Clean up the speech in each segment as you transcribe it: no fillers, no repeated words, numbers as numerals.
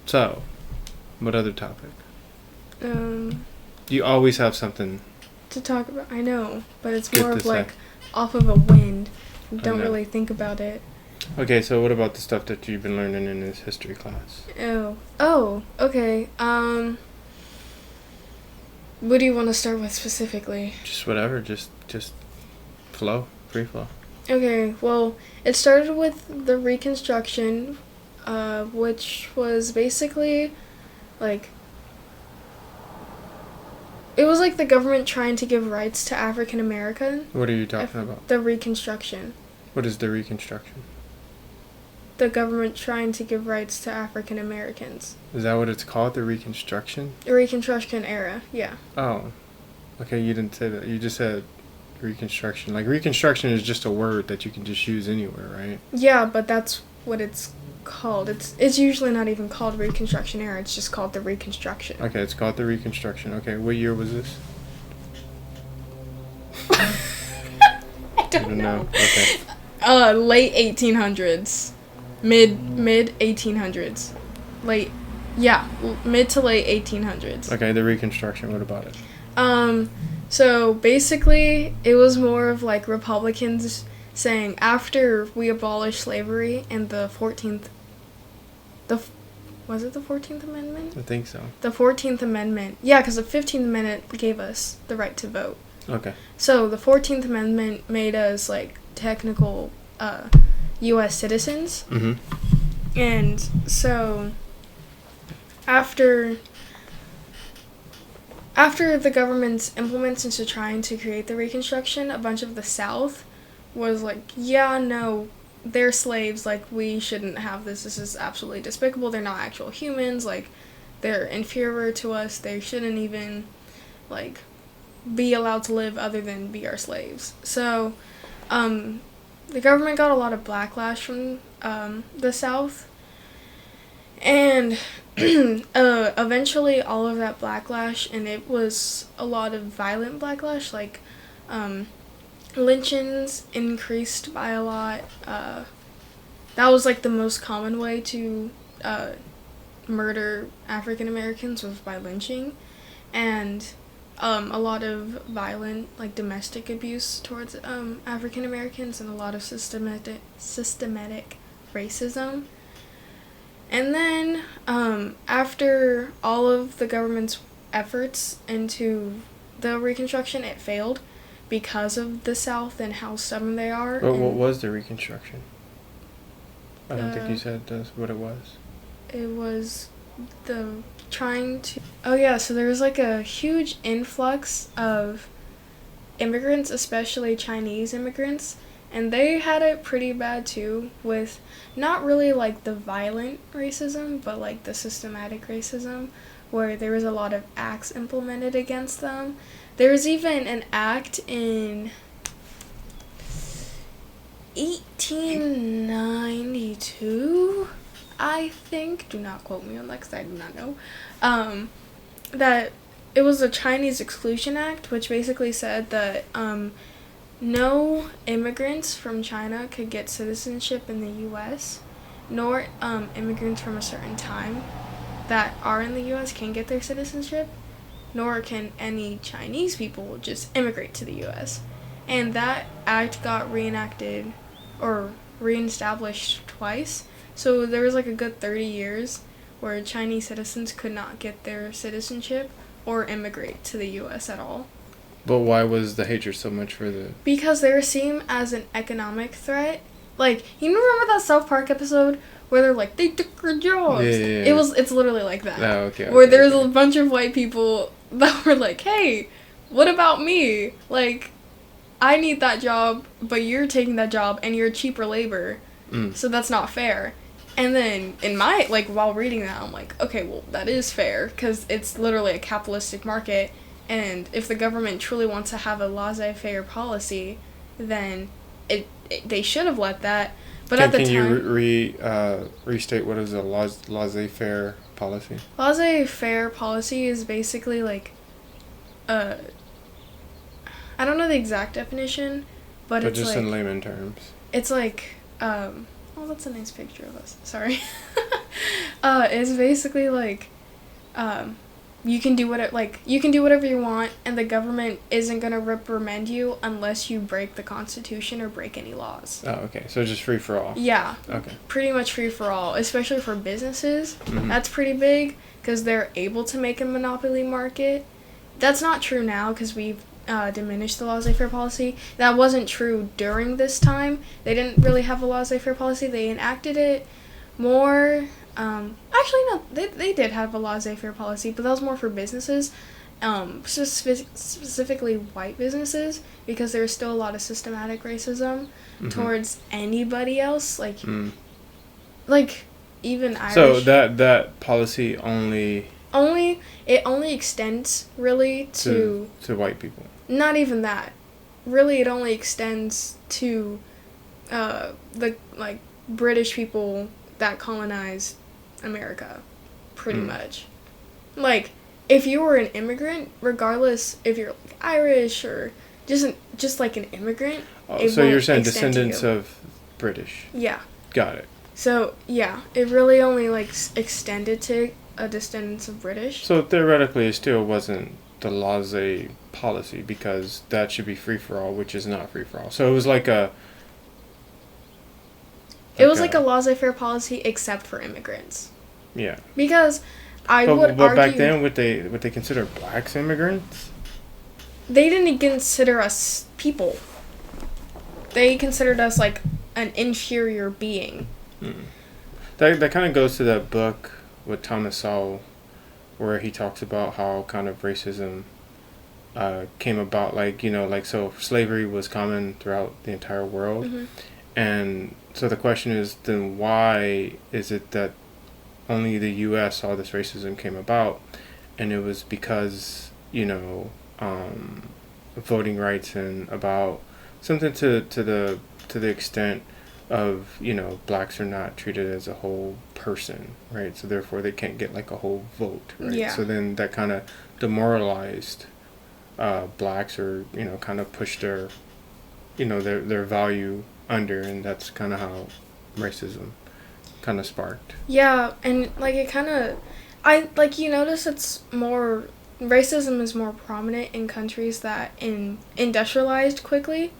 So, what other topic? Um, You always have something to talk about. I know, but it's good more to of say. like off of a wind. You I don't know. really think about it. Okay, so what about the stuff that you've been learning in this history class? Oh, okay. What do you want to start with specifically? Just whatever, just flow, free flow. Okay, well, it started with the Reconstruction, which was basically like it was like the government trying to give rights to African American. What are you talking about? The Reconstruction. What is the Reconstruction? The government trying to give rights to African Americans. Is that what it's called, the Reconstruction? The Reconstruction era, yeah. Oh, okay, you didn't say that. You just said Reconstruction. Like, Reconstruction is just a word that you can just use anywhere, right? Yeah, but that's what it's called. It's usually not even called Reconstruction era. It's just called the Reconstruction. Okay, it's called the Reconstruction. Okay, what year was this? I don't know. Okay. Late 1800s. Mid 1800s. Mid to late 1800s. Okay, the Reconstruction. What about it? So basically, it was more of like Republicans saying after we abolished slavery in the 14th, was it the 14th Amendment? I think so. The 14th Amendment. Yeah, because the 15th Amendment gave us the right to vote. Okay. So the 14th Amendment made us like technical U.S. citizens. Mm-hmm. And so after the government's implements into trying to create the Reconstruction, a bunch of the South was like, yeah, no, they're slaves, like, we shouldn't have this is absolutely despicable, they're not actual humans, like, they're inferior to us, they shouldn't even, like, be allowed to live other than be our slaves. So, the government got a lot of backlash from the South, and eventually all of that backlash, and it was a lot of violent backlash, like lynchings increased by a lot. That was like the most common way to murder African Americans was by lynching, and a lot of violent, like, domestic abuse towards African Americans, and a lot of systematic racism. And then, after all of the government's efforts into the Reconstruction, it failed because of the South and how stubborn they are. What was the Reconstruction? I don't think you said what it was. It was so there was like a huge influx of immigrants, especially Chinese immigrants, and they had it pretty bad too, with not really like the violent racism, but like the systematic racism, where there was a lot of acts implemented against them. There was even an act in 1892, I think, do not quote me on that because I do not know, that it was a Chinese Exclusion Act, which basically said that no immigrants from China could get citizenship in the U.S., nor immigrants from a certain time that are in the U.S. can get their citizenship, nor can any Chinese people just immigrate to the U.S. And that act got reenacted or reestablished twice. So there was like a good 30 years where Chinese citizens could not get their citizenship or immigrate to the U.S. at all. But why was the hatred so much for the... Because they were seen as an economic threat. Like, you remember that South Park episode where they're like, they took our jobs? Yeah. It's literally like that. Oh, okay. Where there's a bunch of white people that were like, hey, what about me? Like, I need that job, but you're taking that job and you're cheaper labor. So that's not fair. And then while reading that, I'm like, okay, well, that is fair, because it's literally a capitalistic market, and if the government truly wants to have a laissez-faire policy, then they should have let that. But at the time... Can you restate what is a laissez-faire policy? Laissez-faire policy is basically like, I don't know the exact definition, but it's just like... in layman terms. It's like, that's a nice picture of us. Sorry. It's basically like, you can do whatever you want, and the government isn't gonna reprimand you unless you break the Constitution or break any laws. Oh, okay. So just free for all. Yeah. Okay. Pretty much free for all, especially for businesses. Mhm. That's pretty big because they're able to make a monopoly market. That's not true now because we've diminished the laissez-faire policy. That wasn't true during this time. They didn't really have a laissez-faire policy. They enacted it more. Actually, no, they did have a laissez-faire policy, but that was more for businesses, specifically white businesses, because there's still a lot of systematic racism towards anybody else, like even Irish. So that policy only extends really to white people. Not even that. Really, it only extends to the British people that colonized America, pretty much. Like, if you were an immigrant, regardless if you're like Irish or just like an immigrant, so you're saying extend descendants to you. of British. Yeah. Got it. So yeah, it really only extended to descendants of British. So theoretically, it still wasn't the laissez policy because that should be free for all, which is not free for all. So it was like a. It was like a laissez-faire policy except for immigrants. Yeah. Because but back then, would they consider blacks immigrants? They didn't consider us people. They considered us like an inferior being. That kind of goes to that book with Thomas Sowell, where he talks about how kind of racism came about. So slavery was common throughout the entire world, and so the question is, then why is it that only the U.S. all this racism came about? And it was because voting rights and about something to the extent of blacks are not treated as a whole person, right? So therefore they can't get like a whole vote, right? Yeah. So then that kind of demoralized blacks, or kind of pushed their their value under, and that's kind of how racism kind of sparked. Yeah, and you notice it's more racism is more prominent in countries that industrialized quickly,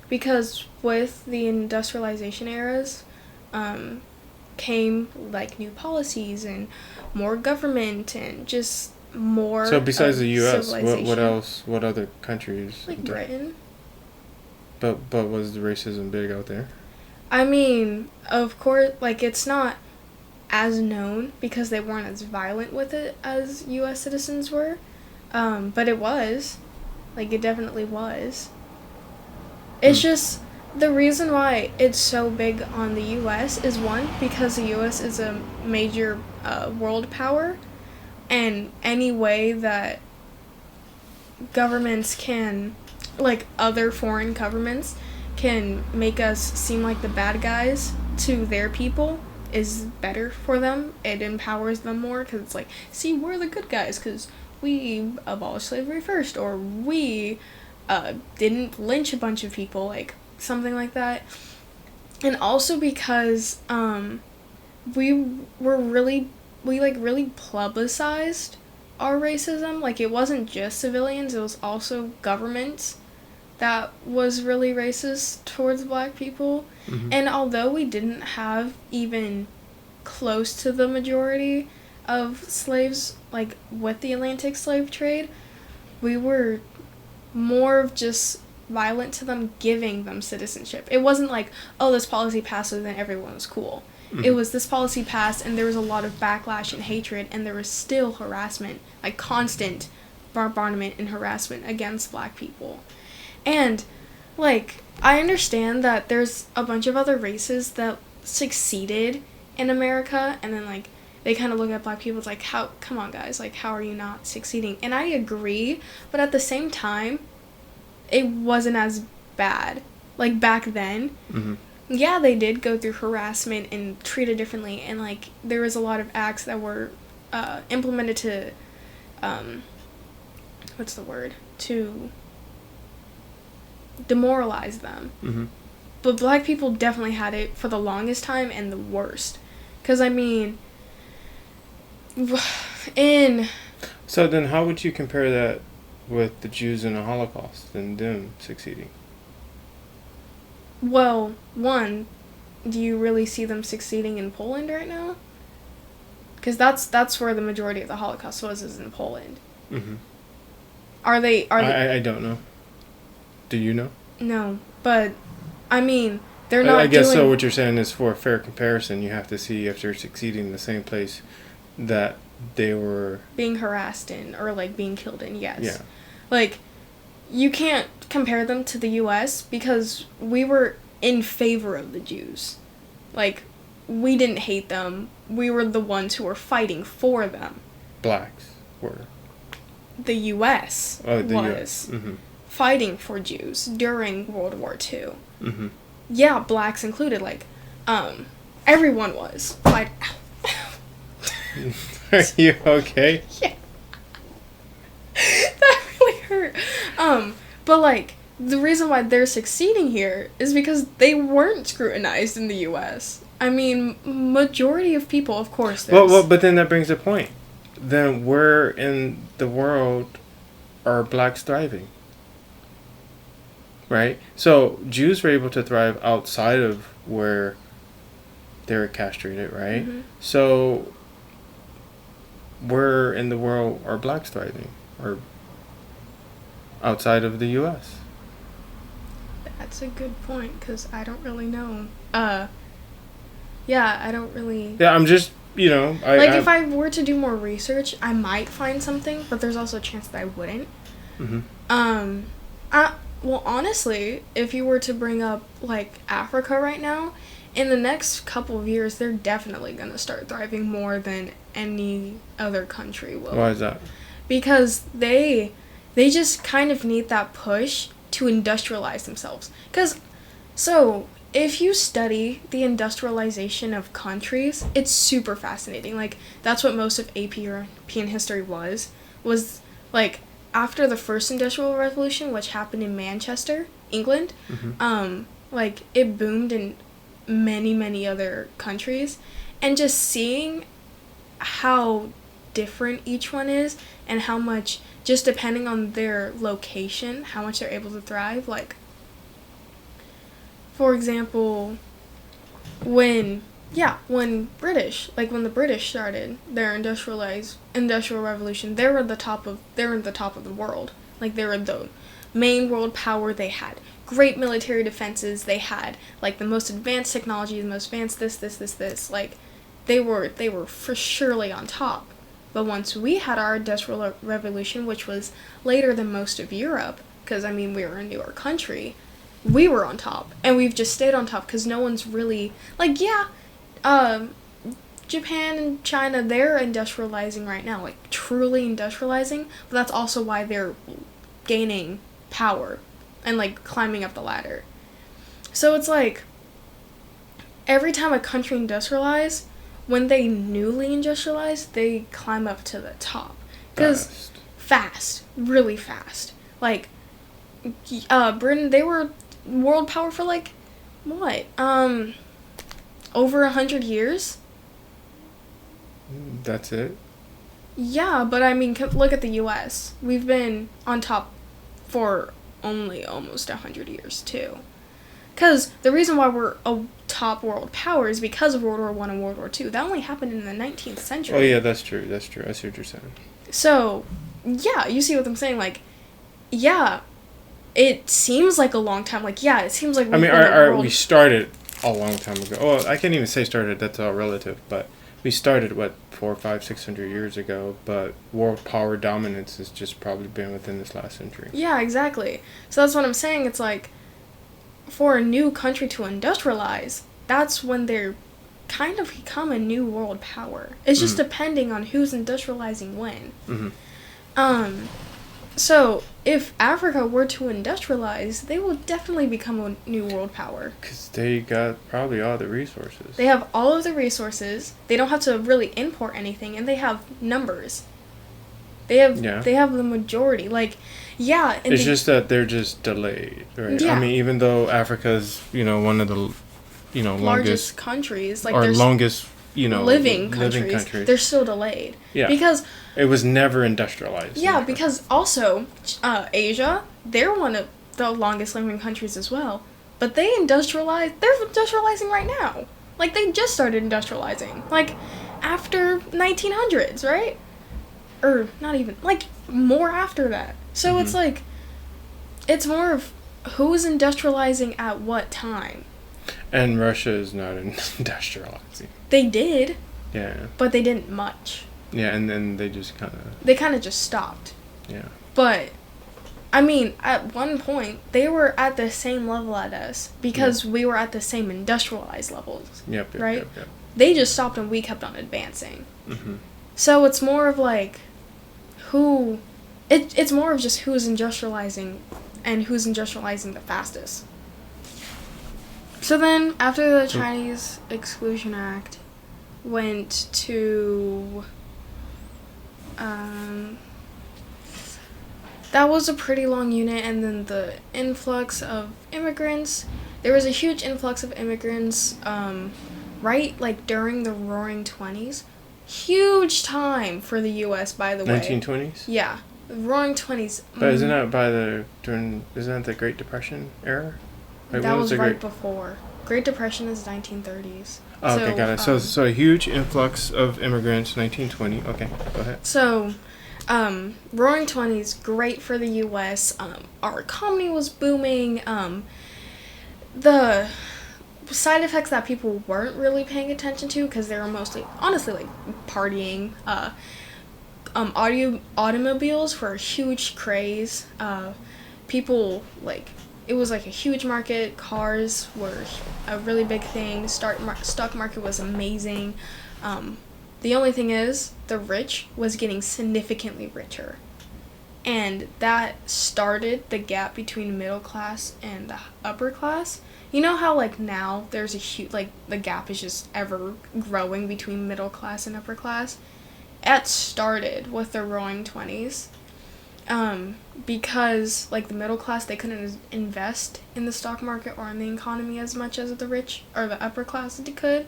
because with the industrialization eras came like new policies and more government and just more. So besides the U.S., what other countries? Like Britain. But was the racism big out there? I mean, of course, like, it's not as known because they weren't as violent with it as U.S. citizens were. But it was. Like, it definitely was. It's just, the reason why it's so big on the U.S. is, one, because the U.S. is a major world power, and any way that governments can, like, other foreign governments can make us seem like the bad guys to their people is better for them. It empowers them more because it's like, see, we're the good guys because we abolished slavery first, or we didn't lynch a bunch of people, like something like that. And also because we really publicized our racism. Like, it wasn't just civilians, it was also governments that was really racist towards black people. And although we didn't have even close to the majority of slaves, like, with the Atlantic slave trade, we were more of just violent to them, giving them citizenship. It wasn't like, oh, this policy passed so then everyone was cool. It was, this policy passed and there was a lot of backlash and hatred, and there was still harassment, like constant bombardment and harassment against black people. And, like, I understand that there's a bunch of other races that succeeded in America, and then, like, they kind of look at black people, it's like, come on, guys, like, how are you not succeeding? And I agree, but at the same time, it wasn't as bad. Like, back then, yeah, they did go through harassment and treated differently, and, like, there was a lot of acts that were implemented to, to demoralize them. but black people definitely had it for the longest time and the worst. Because, I mean, in... So then how would you compare that with the Jews in the Holocaust and them succeeding? Well, one, do you really see them succeeding in Poland right now? Because that's where the majority of the Holocaust was, is in Poland. Mm-hmm. Are they... I don't know. Do you know? No, but, I mean, they're not I guess doing... so what you're saying is, for a fair comparison, you have to see if they're succeeding in the same place that they were... being harassed in, or, like, being killed in, yes. Yeah. Like, you can't compare them to the U.S. because we were in favor of the Jews. Like, we didn't hate them. We were the ones who were fighting for them. Blacks were. The U.S. Oh, the was U.S. Mm-hmm. fighting for Jews during World War II. Mm-hmm. Yeah, blacks included. Like, everyone was. Like, Are you okay? Yeah. That really hurt. But, like, the reason why they're succeeding here is because they weren't scrutinized in the U.S. I mean, majority of people, of course, there's... Well, but then that brings a point. Then where in the world are blacks thriving? Right? So, Jews were able to thrive outside of where they were castrated, right? Mm-hmm. So, where in the world are blacks thriving? Or outside of the U.S.? That's a good point, because I don't really know. Yeah, I don't really... Yeah, I'm just, if I were to do more research, I might find something, but there's also a chance that I wouldn't. Mm-hmm. Well, honestly, if you were to bring up, like, Africa right now, in the next couple of years, they're definitely going to start thriving more than any other country will. Why is that? Because they just kind of need that push to industrialize themselves. So, if you study the industrialization of countries, it's super fascinating. Like, that's what most of AP European history was, like, after the first Industrial Revolution, which happened in Manchester, England, Mm-hmm. like, it boomed in many, many other countries. And just seeing how different each one is, and how much, just depending on their location, how much they're able to thrive. Like, for example, when the British started their industrial revolution, they were in the top of the world. Like, they were the main world power. They had great military defenses. They had, like, the most advanced technology, the most advanced this. Like, they were for surely on top. But once we had our industrial revolution, which was later than most of Europe, because, I mean, we were a newer country, we were on top. And we've just stayed on top because no one's really, like, Japan and China, they're industrializing right now, like, truly industrializing, but that's also why they're gaining power and, like, climbing up the ladder. So it's like, every time a country industrializes, when they newly industrialize, they climb up to the top. Because fast, really fast. Like, Britain, they were world power for, like, what? Over 100 years? That's it? Yeah, but I mean, look at the U.S. We've been on top for only almost 100 years, too. Because the reason why we're a top world power is because of World War I and World War II. That only happened in the 19th century. Oh, yeah, that's true. I see what you're saying. So, yeah, you see what I'm saying? Like, yeah, it seems like a long time. Like, yeah, it seems like we started a long time ago. Oh, I can't even say started. That's all relative. But we started, 400, 500, 600 years ago. But world power dominance has just probably been within this last century. Yeah, exactly. So that's what I'm saying. It's like, for a new country to industrialize, that's when they're kind of become a new world power. It's just depending on who's industrializing when. Mm-hmm. So, if Africa were to industrialize, they will definitely become a new world power. Because they got probably all the resources. They have all of the resources. They don't have to really import anything, and they have numbers. They have the majority. Like, yeah. It's just that they're just delayed, right? Yeah. I mean, even though Africa's, one of the, largest longest countries, like, or longest, living countries, they're still delayed. Yeah. Because it was never industrialized. Yeah, because also Asia, they're one of the longest living countries as well. But they're industrializing right now. Like, they just started industrializing. Like, after 1900s, right? Or not even, like, more after that. So it's like, it's more of who's industrializing at what time. And Russia is not industrializing. They did. Yeah. But they didn't much. Yeah, and then they just kind of... They kind of just stopped. Yeah. But, I mean, at one point, they were at the same level as us because we were at the same industrialized levels. Yep, right? Yep. They just stopped and we kept on advancing. Mm-hmm. So it's more of like who... It's more of just who's industrializing and who's industrializing the fastest. So then, after the Chinese Exclusion Act went to... that was a pretty long unit, and then the influx of immigrants. There was a huge influx of immigrants, right, like, during the Roaring 20s. Huge time for the U.S., by the way. 1920s? Yeah. The Roaring 20s. But isn't that isn't that the Great Depression era? Like, that was right before. Great Depression is 1930s. Oh, okay, got it. So a huge influx of immigrants, 1920. Okay, go ahead. So, Roaring 20s, great for the U.S. Our economy was booming. The side effects that people weren't really paying attention to, because they were mostly, honestly, like, partying. Automobiles were a huge craze. People, like... It was like a huge market. Cars were a really big thing. Stock market was amazing. The only thing is, the rich was getting significantly richer. And that started the gap between middle class and the upper class. You know how, like, now there's a huge, like, the gap is just ever growing between middle class and upper class? It started with the Roaring 20s. Because, like, the middle class, they couldn't invest in the stock market or in the economy as much as the rich or the upper class could.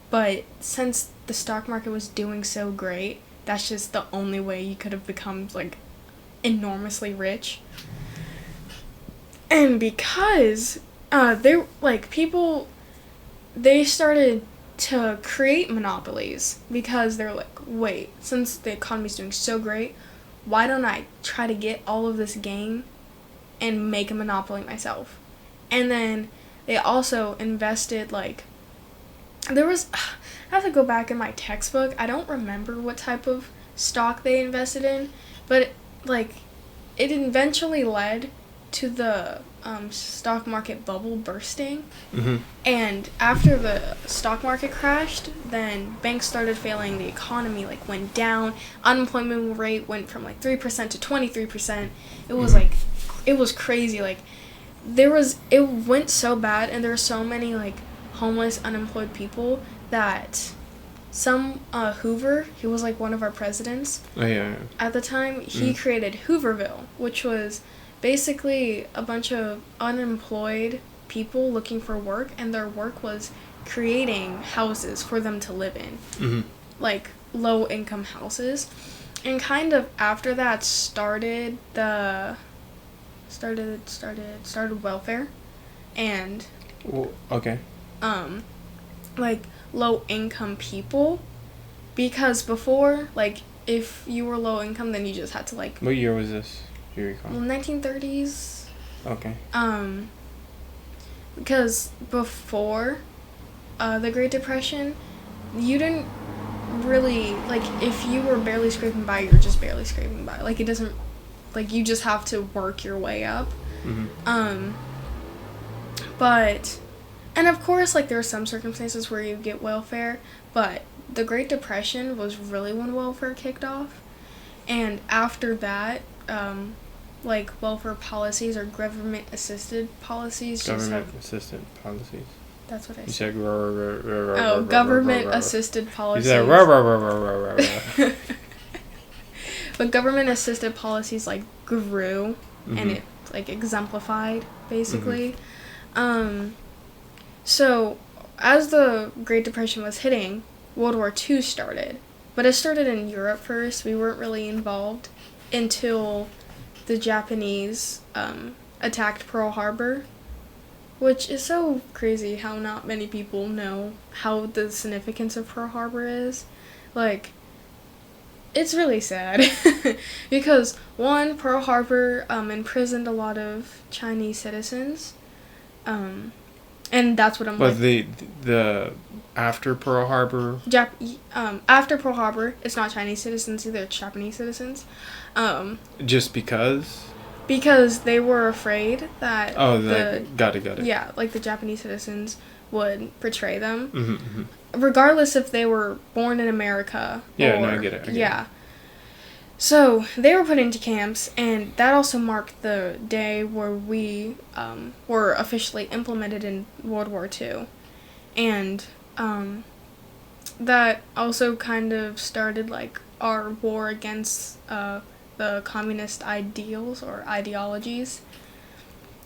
But since the stock market was doing so great, that's just the only way you could have become, like, enormously rich. And because, they started to create monopolies because they're like, wait, since the economy's doing so great, why don't I try to get all of this gain and make a monopoly myself? And then they also invested, like, I have to go back in my textbook. I don't remember what type of stock they invested in, but, it eventually led to the stock market bubble bursting. Mm-hmm. And after the stock market crashed, then banks started failing, the economy, like, went down, unemployment rate went from, like, 3% to 23%. It was, like, it was crazy. Like, it went so bad, and there were so many, like, homeless, unemployed people that Hoover, he was, like, one of our presidents. Oh, yeah. At the time, he created Hooverville, which was basically a bunch of unemployed people looking for work, and their work was creating houses for them to live in, like, low-income houses. And kind of after that started welfare, and okay, like, low-income people, because before, like, if you were low income, then you just had to, like... What year was this? Do you recall? 1930s. Okay. Because before the Great Depression, you didn't really, like, if you were barely scraping by, you're just barely scraping by. Like, it doesn't, like, you just have to work your way up. But, and of course, like, there are some circumstances where you get welfare, but the Great Depression was really when welfare kicked off. And after that, like, welfare policies or government-assisted policies. Government-assisted policies. That's what I You said. said... government-assisted policies. You said... but government assisted policies like grew Mm-hmm. and it like exemplified basically. So as the Great Depression was hitting, World War II started, but it started in Europe first. We weren't really involved until the Japanese attacked Pearl Harbor, which is so crazy how not many people know how the significance of Pearl Harbor is. Like, it's really sad because one, Pearl Harbor imprisoned a lot of Chinese citizens, and that's what I'm But like. the after Pearl Harbor, After Pearl Harbor, it's not Chinese citizens either; it's Japanese citizens, just because. because they were afraid that Got it. yeah, like the Japanese citizens would betray them, Mm-hmm. regardless if they were born in America. Yeah, or, no, I get it. Yeah. So they were put into camps, and that also marked the day where we were officially implemented in World War II. And that also kind of started like our war against the communist ideals or ideologies.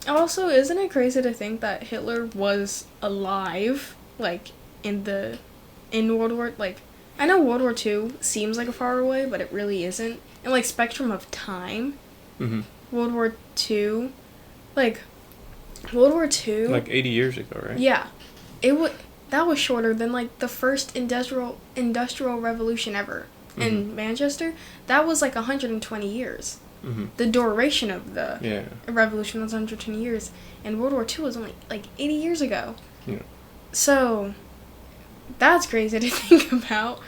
Also, isn't it crazy to think that Hitler was alive, like, in World War, like, I know World War II seems like a far away, but it really isn't. In, like, spectrum of time, Mm-hmm. World War II, like, World War II... Like 80 years ago, right? Yeah. That was shorter than, like, the first industrial revolution ever. In Manchester, that was, like, 120 years. Mm-hmm. The duration of the revolution was 120 years, and World War II was only like 80 years ago. Yeah. So that's crazy to think about.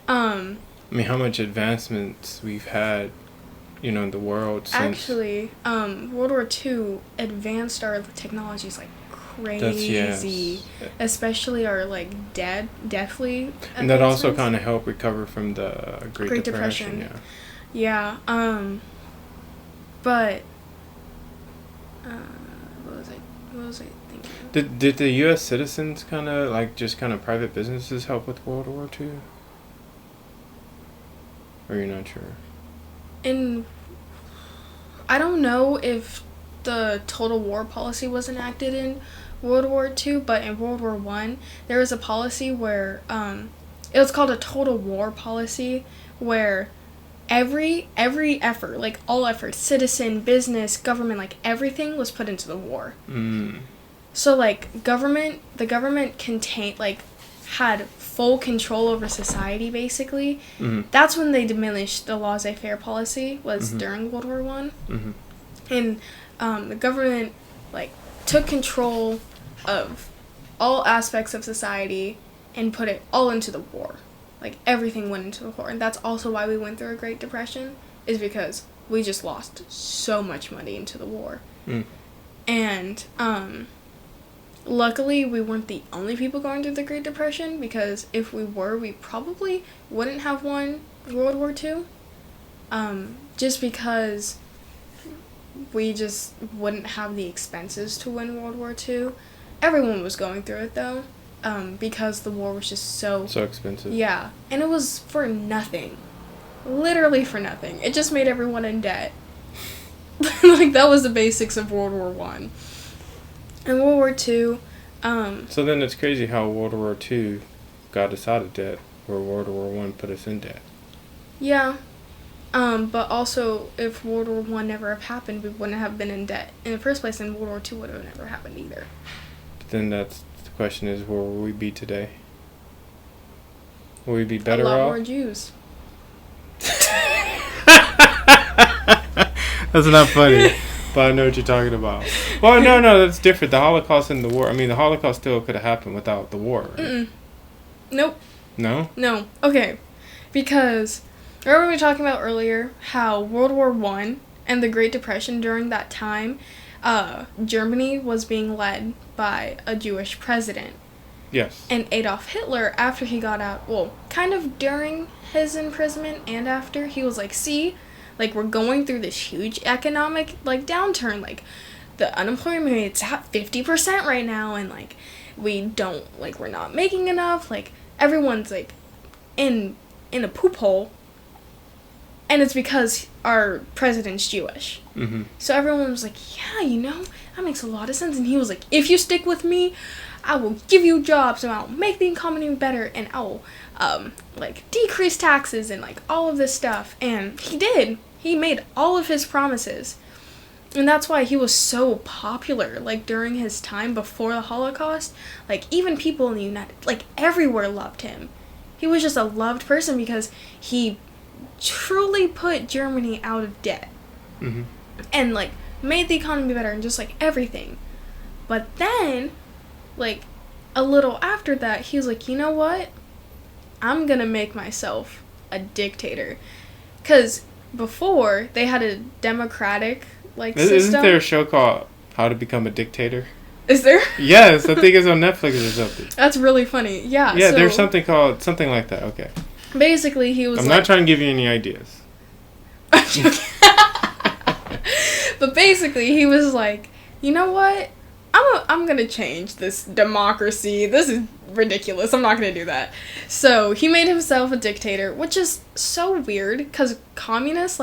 I mean, how much advancements we've had, in the world since. Actually, World War II advanced our technologies like crazy, especially our like deathly. And that also kind of helped recover from the Great Depression. Yeah. But what was I thinking? Did the U.S. citizens kind of private businesses help with World War II? Or you're not sure? I don't know if the total war policy was enacted in World War II, but in World War I, there was a policy where it was called a total war policy, where every effort, like all efforts, citizen, business, government, like everything was put into the war. So like the government contained, like, had full control over society basically. That's when they diminished the laissez-faire policy, was during World War I. And the government like took control of all aspects of society and put it all into the war. Like, everything went into the war. And that's also why we went through a Great Depression, is because we just lost so much money into the war. And luckily, we weren't the only people going through the Great Depression, because if we were, we probably wouldn't have won World War II. Just because we just wouldn't have the expenses to win World War II. Everyone was going through it, though. Because the war was just so expensive. Yeah, and it was for nothing. Literally for nothing. It just made everyone in debt. Like, that was the basics of World War I. And World War II, So then it's crazy how World War II got us out of debt, where World War I put us in debt. Yeah. But also, if World War I never have happened, we wouldn't have been in debt in the first place, and World War II would have never happened either. But then the question is, where will we be today? Will we be better off? A lot more Jews. That's not funny, but I know what you're talking about. Well, no, that's different. The Holocaust and the war. I mean, the Holocaust still could have happened without the war, right? Nope. No? No. Okay. Because, remember we were talking about earlier how World War I and the Great Depression during that time, Germany was being led by a Jewish president. Yes. And Adolf Hitler, after he got out, well, kind of during his imprisonment and after, he was like, see, like, we're going through this huge economic, like, downturn. Like, the unemployment rate's at 50% right now, and, like, we're not making enough. Like, everyone's, like, in a poop hole. And it's because our president's Jewish. Mm-hmm. So everyone was like, yeah, that makes a lot of sense. And he was like, if you stick with me, I will give you jobs, and I'll make the economy better, and I'll, decrease taxes, and, all of this stuff. And he did. He made all of his promises. And that's why he was so popular, during his time before the Holocaust. Even people in the everywhere loved him. He was just a loved person because he truly put Germany out of debt. Mm-hmm. And, made the economy better and just, everything. But then, a little after that, he was like, you know what? I'm gonna make myself a dictator. Because before, they had a democratic, system. Isn't there a show called How to Become a Dictator? Is there? Yes, I think it's on Netflix or something. That's really funny. Yeah. Yeah, there's something like that. Okay. Basically, he was I'm not trying to give you any ideas. But basically, he was like, you know what? I'm gonna change this democracy. This is ridiculous. I'm not gonna do that. So he made himself a dictator, which is so weird because communists,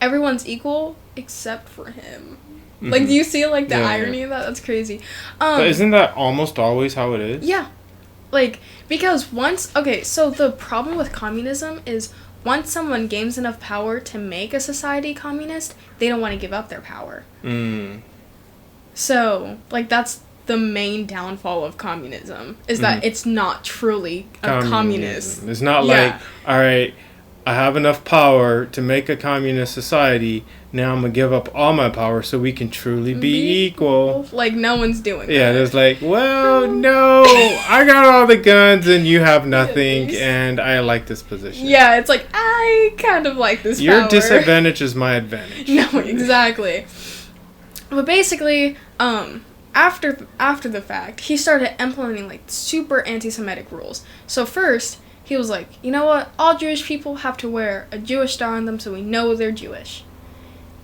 everyone's equal except for him. Mm-hmm. Do you see the irony of that? That's crazy. But isn't that almost always how it is? Yeah. Because so the problem with communism is once someone gains enough power to make a society communist, they don't want to give up their power. Mm. So, that's the main downfall of communism, is that it's not truly a communist. It's not all right, I have enough power to make a communist society, now I'm going to give up all my power so we can truly be equal. No one's doing that. Yeah, there's no, I got all the guns and you have nothing, and I like this position. Yeah, it's I kind of like this Your power. disadvantage is my advantage. No, exactly. But basically, after the fact, he started implementing, super anti-Semitic rules. So first, he was like, you know what? All Jewish people have to wear a Jewish star on them so we know they're Jewish.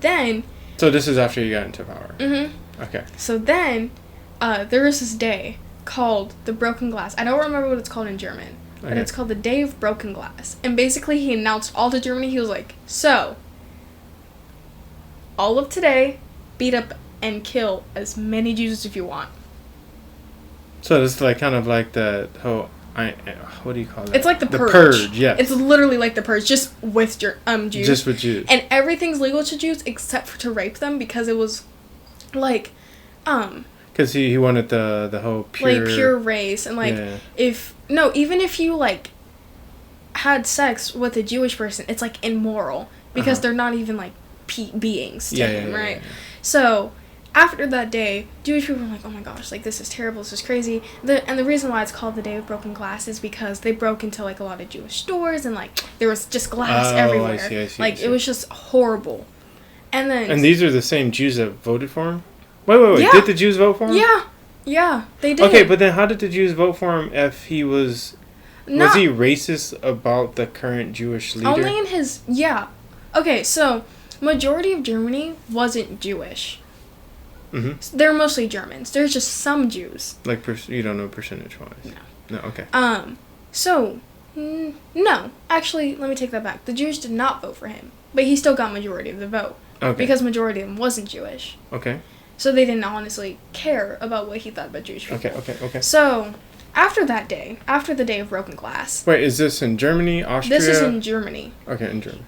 Then... So this is after you got into power? Mm-hmm. Okay. So then, there was this day called the Broken Glass. I don't remember what it's called in German, but it's called the Day of Broken Glass. And basically, he announced all to Germany, he was like, so, all of today, beat up and kill as many Jews as you want. So it's kind of like the whole... what do you call it? It's like the Purge. The Purge, yeah. It's literally like the Purge, just with Jews. Just with Jews. And everything's legal to Jews except for to rape them because it was, Because he wanted the whole pure... pure race. And, even if you, had sex with a Jewish person, it's, immoral. Because they're not even, beings to him, right? Yeah. So... After that day, Jewish people were like, oh my gosh, this is terrible, this is crazy. And the reason why it's called the Day of Broken Glass is because they broke into, a lot of Jewish stores and, there was just glass everywhere. I see. It was just horrible. And then... And these are the same Jews that voted for him? Wait. Yeah. Did the Jews vote for him? Yeah, they did. Okay, but then how did the Jews vote for him if he was... Was he racist about the current Jewish leader? Only in his... Yeah. Okay, so, majority of Germany wasn't Jewish. Mm-hmm. They're mostly Germans. There's just some Jews. You don't know percentage-wise? No, okay. So, no. Actually, let me take that back. The Jews did not vote for him. But he still got majority of the vote. Okay. Because majority of them wasn't Jewish. Okay. So they didn't honestly care about what he thought about Jewish people. Okay. So, after that day, after the Day of Broken Glass... Wait, is this in Germany, Austria? This is in Germany. Okay, in Germany.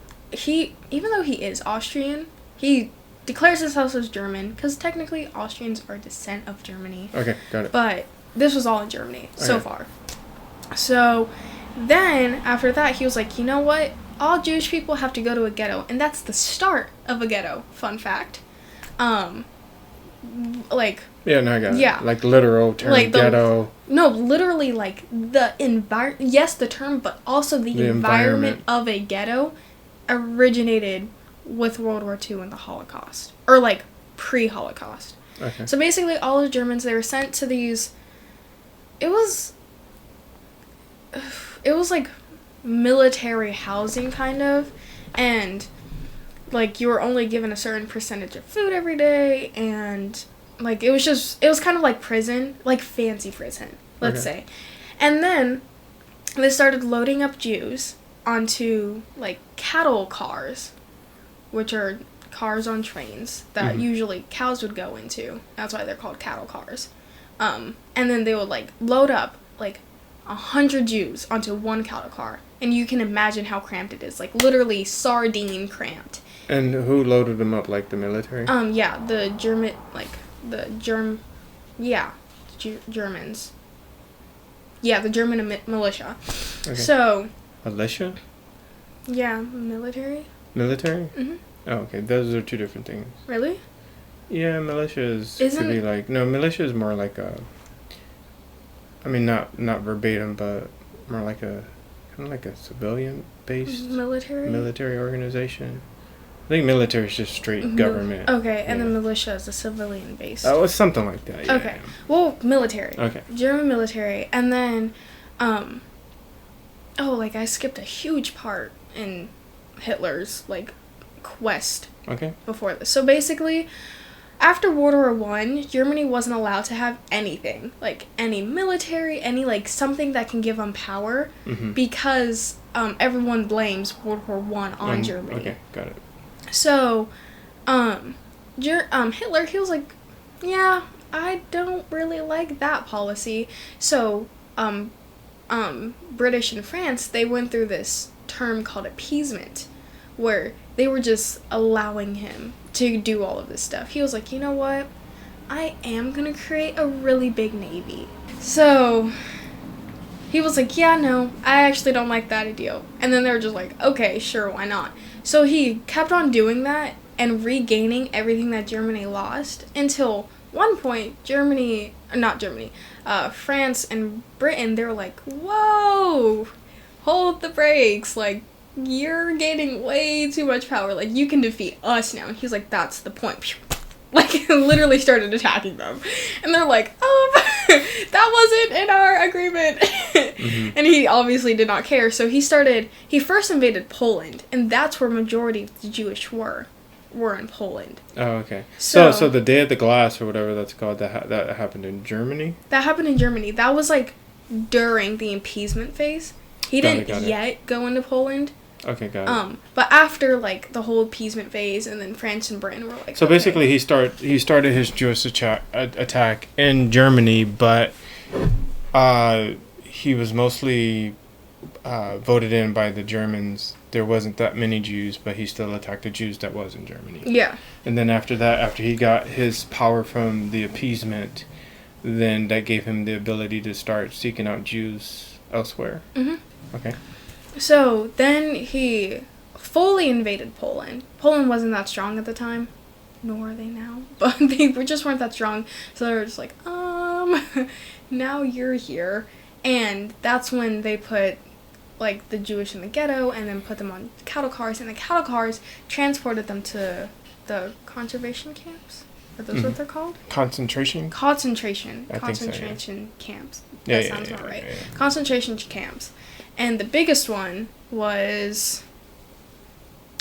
Even though he is Austrian, he... declares himself as German, because technically Austrians are descent of Germany. Okay, got it. But this was all in Germany, so far. So, then, after that, he was like, you know what? All Jewish people have to go to a ghetto, and that's the start of a ghetto, fun fact. Yeah, no, I got it. Literal term, ghetto. No, literally, the environment, yes, the term, but also the environment of a ghetto originated with World War II and the Holocaust. Or, pre-Holocaust. Okay. So, basically, all the Germans, they were sent to these... It was, military housing, kind of. And, you were only given a certain percentage of food every day. And, it was kind of like prison. Fancy prison, let's say. And then, they started loading up Jews onto like cattle cars, which are cars on trains that usually cows would go into. That's why they're called cattle cars. And then they would like load up like 100 Jews onto one cattle car, and you can imagine how cramped it is, like literally sardine cramped. And who loaded them up, like the military? Yeah, the German, like the Germans. Yeah, the German militia. Okay. So. Militia? Yeah, military. Military? Mm-hmm. Oh, okay. Those are two different things. Really? Yeah, militia could be like... No, militia is more like a... I mean, not verbatim, but more like a... Kind of like a civilian-based... Military organization. I think military is just straight government. Okay, and then militia is a civilian-based... Oh, it's something like that, yeah. Okay. Well, military. Okay. German military. And then, like, I skipped a huge part in Hitler's, like, quest before this. So basically, after World War I, Germany wasn't allowed to have anything, like any military, any like something that can give them power, because everyone blames World War I on Germany. Okay, got it. So, Hitler, he was like, yeah, I don't really like that policy. So, British and France, they went through this term called appeasement, where they were just allowing him to do all of this stuff. He was like, you know what? I am gonna create a really big navy. So he was like, yeah, no, I actually don't like that idea. And then they were just like, okay, sure, why not? So he kept on doing that and regaining everything that Germany lost until one point, France and Britain, they were like, whoa, hold the brakes, like, you're gaining way too much power, like, you can defeat us now. And he's like, that's the point. Like, literally started attacking them. And they're like, that wasn't in our agreement. And he obviously did not care, so he first invaded Poland, and that's where majority of the Jewish were in Poland. Oh, okay. So the Day of the Glass, or whatever that's called, that happened in Germany? That happened in Germany. That was, like, during the appeasement phase. He didn't yet go into Poland. Okay, got it. But after, like, the whole appeasement phase, and then France and Britain were like, so basically he started his Jewish attack in Germany, but he was mostly voted in by the Germans. There wasn't that many Jews, but he still attacked the Jews that was in Germany. Yeah. And then after that, after he got his power from the appeasement, then that gave him the ability to start seeking out Jews elsewhere. Okay. So then he fully invaded Poland. Poland wasn't that strong at the time, nor are they now, but they just weren't that strong. So they were just like, now you're here. And that's when they put, like, the Jewish in the ghetto and then put them on cattle cars, and the cattle cars transported them to the concentration camps. Are those what they're called? Concentration camps. That sounds about right. Yeah. Concentration camps. And the biggest one was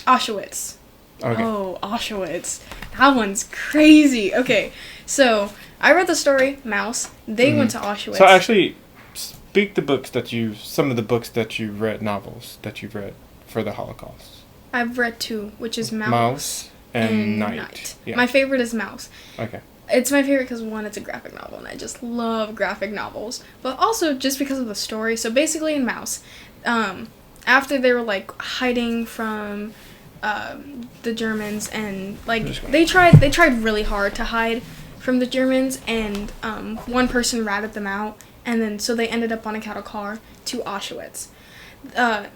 Auschwitz. Okay. Oh, Auschwitz. That one's crazy. Okay, so I read the story, Mouse. They went to Auschwitz. So actually, speak some of the books that you read, novels that you've read for the Holocaust. I've read two, which is Mouse and Night. Yeah. My favorite is Mouse. Okay. It's my favorite because, one, it's a graphic novel, and I just love graphic novels. But also just because of the story. So basically in Mouse, after they were, like, hiding from the Germans, and, like, they tried really hard to hide from the Germans, and one person ratted them out, and then so they ended up on a cattle car to Auschwitz.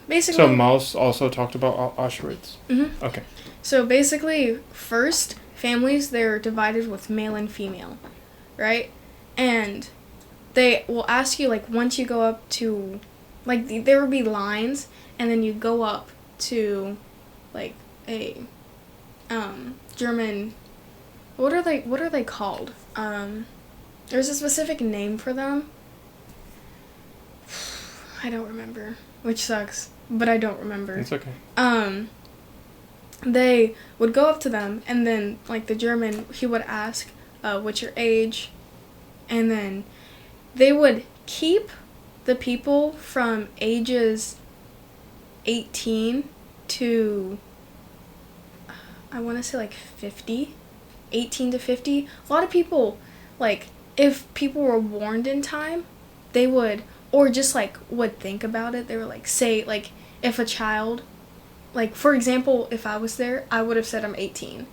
Basically. So Mouse also talked about Auschwitz? Mm-hmm. Okay. So basically, first, families, they're divided with male and female, right? And they will ask you, like, once you go up to, like, there will be lines, and then you go up to, like, a German, what are they called? There's a specific name for them. I don't remember, which sucks, but I don't remember. It's okay. They would go up to them, and then, like, the German, he would ask, what's your age? And then they would keep the people from ages 18 to, I want to say like 50, 18 to 50. A lot of people, like, if people were warned in time, they would, or just like would think about it. They were like, say, like, if a child, like, for example, if I was there, I would have said I'm 18.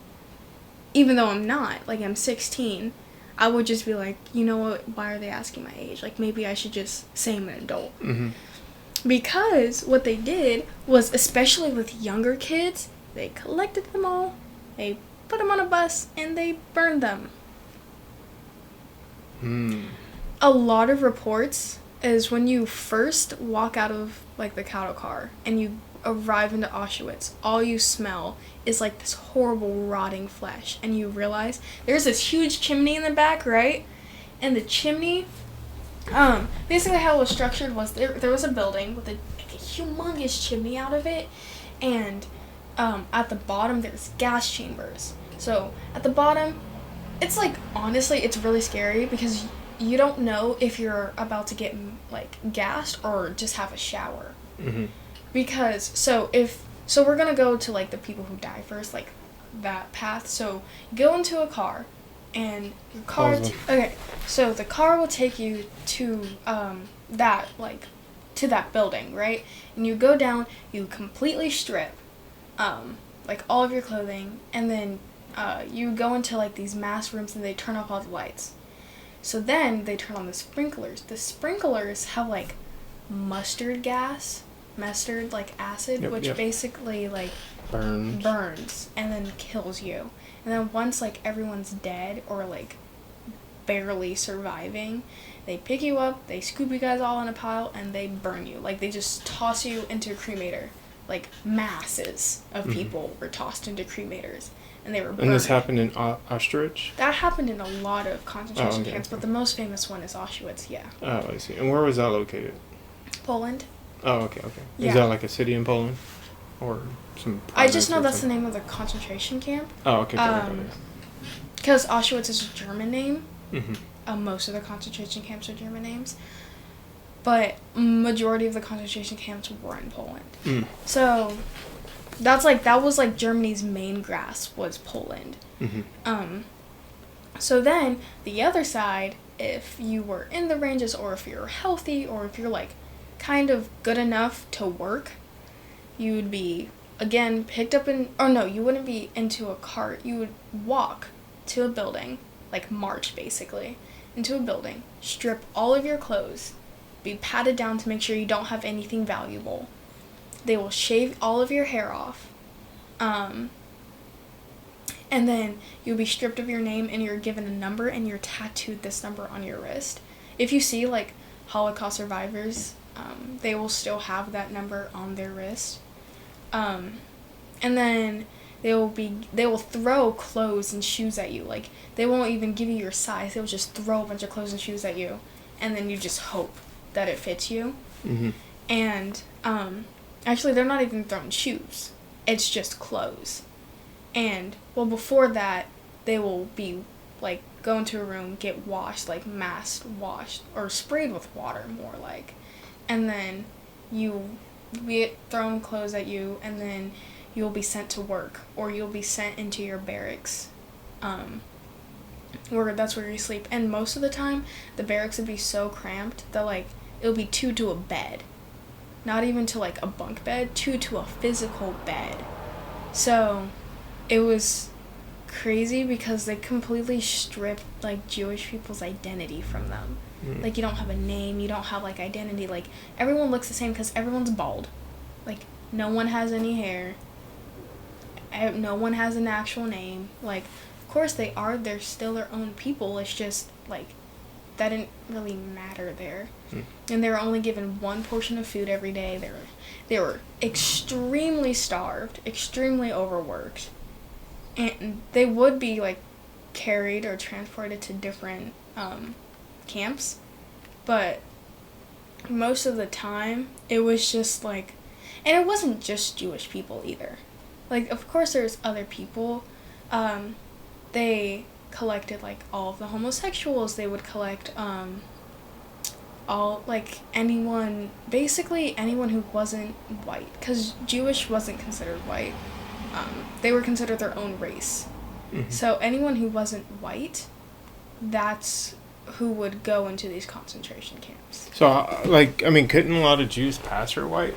Even though I'm not, like, I'm 16, I would just be like, you know what, why are they asking my age? Like, maybe I should just say I'm an adult. Mm-hmm. Because what they did was, especially with younger kids, they collected them all, they put them on a bus, and they burned them. A lot of reports is when you first walk out of, like, the cattle car and you arrive into Auschwitz, all you smell is like this horrible rotting flesh, and you realize there's this huge chimney in the back, right? And the chimney, basically how it was structured was there was a building with a humongous chimney out of it, and at the bottom there's gas chambers. So at the bottom, it's like, honestly, it's really scary because you don't know if you're about to get like gassed or just have a shower. Mm-hmm. Because so we're gonna go to like the people who die first, like that path. So you go into a car, and your car okay, so the car will take you to that, like, to that building, right? And you go down, you completely strip like all of your clothing, and then you go into like these mass rooms, and they turn off all the lights. So then they turn on the sprinklers. The sprinklers have like mustard like acid, which basically like burns and then kills you. And then once like everyone's dead or like barely surviving, they pick you up, they scoop you guys all in a pile, and they burn you. Like, they just toss you into a cremator. Like, masses of people were tossed into cremators, and they were burned. And this happened in Auschwitz? That happened in a lot of concentration camps, but the most famous one is Auschwitz, yeah. Oh, I see. And where was that located? Poland. Oh, okay. Yeah. Is that like a city in Poland? Or some... I just know that's the name of the concentration camp. Oh, okay. Because Auschwitz is a German name. Mm-hmm. Most of the concentration camps are German names. But majority of the concentration camps were in Poland. So that was like Germany's main grasp was Poland. Mm-hmm. So then the other side, if you were in the ranges, or if you're healthy, or if you're like kind of good enough to work, you would be again picked up in, or no, you wouldn't be into a cart. You would walk to a building, like march basically into a building, strip all of your clothes, be patted down to make sure you don't have anything valuable. They will shave all of your hair off. And then you'll be stripped of your name, and you're given a number, and you're tattooed this number on your wrist. If you see like Holocaust survivors, they will still have that number on their wrist. And then they will throw clothes and shoes at you. Like, they won't even give you your size. They will just throw a bunch of clothes and shoes at you, and then you just hope that it fits you. Mm-hmm. And actually, they're not even throwing shoes. It's just clothes. And, well, before that, they will be, like, go into a room, get washed, like, mass washed, or sprayed with water, more like. And then you be thrown clothes at you, and then you'll be sent to work, or you'll be sent into your barracks, where that's where you sleep. And most of the time, the barracks would be so cramped that, like, it'll be 2 to a bed. Not even to, like, a bunk bed, 2 to a physical bed. So it was crazy because they completely stripped, like, Jewish people's identity from them. Like, you don't have a name, you don't have, like, identity. Like, everyone looks the same because everyone's bald. Like, no one has any hair. No one has an actual name. Like, of course they're still their own people. It's just, like, that didn't really matter there. And they were only given one portion of food every day. They were extremely starved, extremely overworked. And they would be, like, carried or transported to different camps. But most of the time, it was just, like... And it wasn't just Jewish people, either. Like, of course, there's other people. They collected, like, all of the homosexuals. They would collect all, like, anyone, basically anyone who wasn't white, because Jewish wasn't considered white. They were considered their own race. Mm-hmm. So anyone who wasn't white, that's who would go into these concentration camps. So, like, I mean, couldn't a lot of Jews pass for white?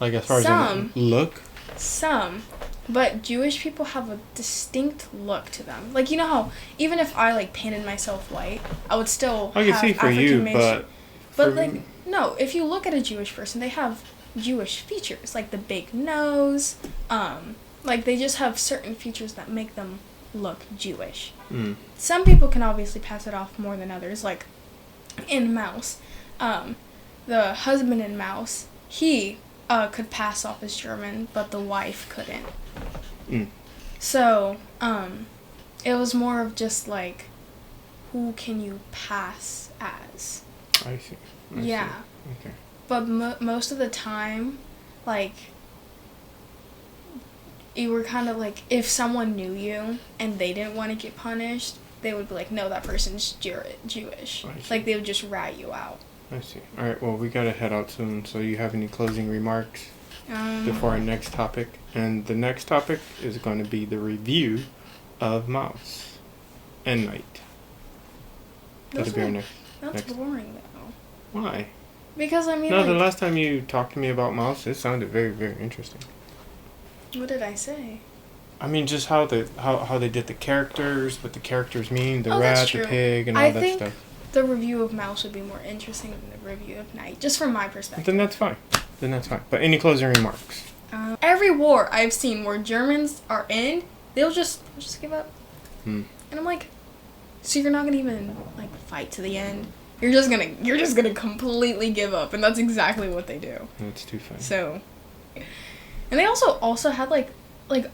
Like, as far Some. as look? Some. But Jewish people have a distinct look to them. Like, you know how, even if I, like, painted myself white, I would still I can have see for you, African-American. but But, like, no, if you look at a Jewish person, they have Jewish features. Like, the big nose. Like, they just have certain features that make them look Jewish. Mm. Some people can obviously pass it off more than others. Like, in Mouse, the husband in Mouse, he could pass off as German, but the wife couldn't. Mm. So, it was more of just, like, who can you pass as? I see. Yeah. See. Okay. But most of the time, like, you were kind of like, if someone knew you and they didn't want to get punished, they would be like, no, that person's Jewish. Like, they would just rat you out. I see. All right, well, we got to head out soon, so you have any closing remarks before our next topic? And the next topic is going to be the review of Mouse and Night. That'll be our next. That's boring, though. Why? Because, I mean, No, like, the last time you talked to me about Mouse, it sounded very, very interesting. what did I say? I mean, just how they did the characters, what the characters mean, the Oh, that's rat, true. the pig, and I all that think stuff. the review of Mouse would be more interesting than the review of Night, just from my perspective. Then that's fine. But any closing remarks? Every war I've seen where Germans are in, they'll just give up. Hmm. And I'm like, so you're not gonna even, like, fight to the end? You're just gonna completely give up, and that's exactly what they do. That's too funny. So, and they also had, like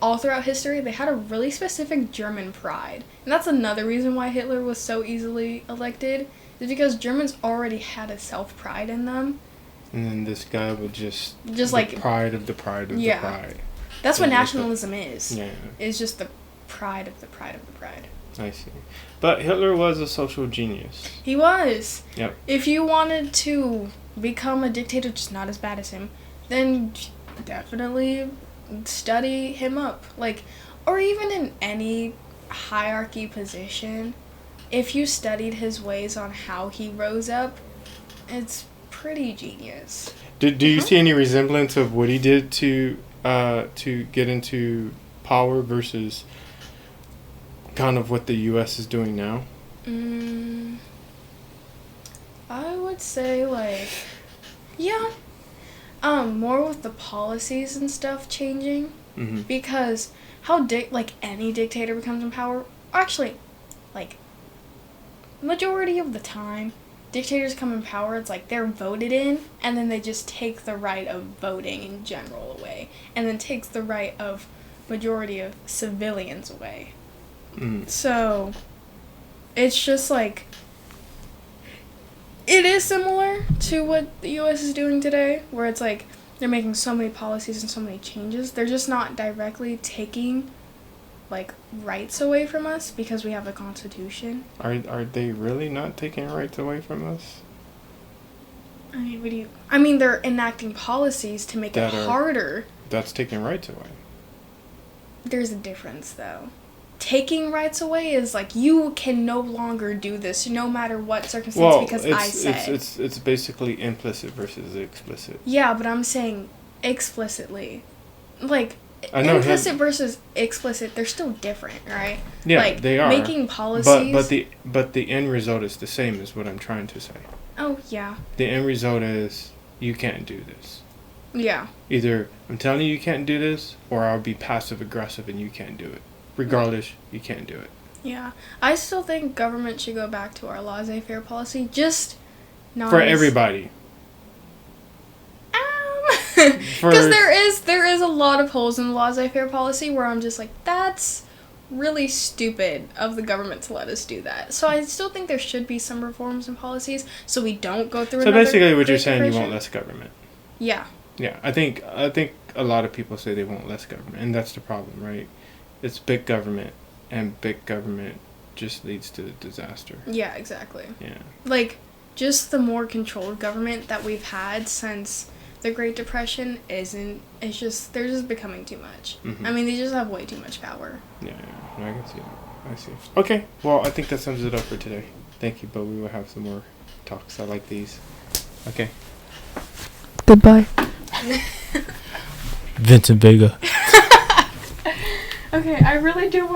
all throughout history, they had a really specific German pride. And that's another reason why Hitler was so easily elected, is because Germans already had a self-pride in them. And then this guy would just like, the pride of the pride of the pride. That's what nationalism is. Yeah. It's just the pride of the pride of the pride. I see. But Hitler was a social genius. He was. Yep. If you wanted to become a dictator, just not as bad as him, then definitely study him up. Like, or even in any hierarchy position, if you studied his ways on how he rose up, it's pretty genius. Do you see any resemblance of what he did to get into power versus kind of what the U.S. is doing now? I would say, like, yeah. More with the policies and stuff changing. Mm-hmm. Because how any dictator becomes in power, actually, like, majority of the time, dictators come in power, it's like they're voted in, and then they just take the right of voting in general away, and then takes the right of majority of civilians away. Mm. So, it's just like, it is similar to what the U.S. is doing today, where it's like they're making so many policies and so many changes. They're just not directly taking, like, rights away from us because we have a constitution. Are they really not taking rights away from us? I mean, they're enacting policies to make it harder. That's taking rights away. There's a difference, though. Taking rights away is like, you can no longer do this no matter what circumstance because I said. It's basically implicit versus explicit. Yeah, but I'm saying explicitly. Like, I know implicit versus explicit, they're still different, right? Yeah, like, they are. Making policies. But the end result is the same, is what I'm trying to say. Oh, yeah. The end result is you can't do this. Yeah. Either I'm telling you can't do this, or I'll be passive aggressive and you can't do it. Regardless, you can't do it. Yeah. I still think government should go back to our laissez-faire policy, just not for everybody. Because there is a lot of holes in the laissez-faire policy where I'm just like, that's really stupid of the government to let us do that. So I still think there should be some reforms and policies so we don't go through another basically what you're saying, depression. you want less government. Yeah. Yeah, I think a lot of people say they want less government, and that's the problem, right? It's big government, and big government just leads to disaster. Yeah, exactly. Yeah. Like, just the more controlled government that we've had since the Great Depression it's just, they're just becoming too much. Mm-hmm. I mean, they just have way too much power. Yeah, I can see that. I see. Okay, well, I think that sums it up for today. Thank you, but we will have some more talks. I like these. Okay. Goodbye. Vincent Vega. Okay, I really do want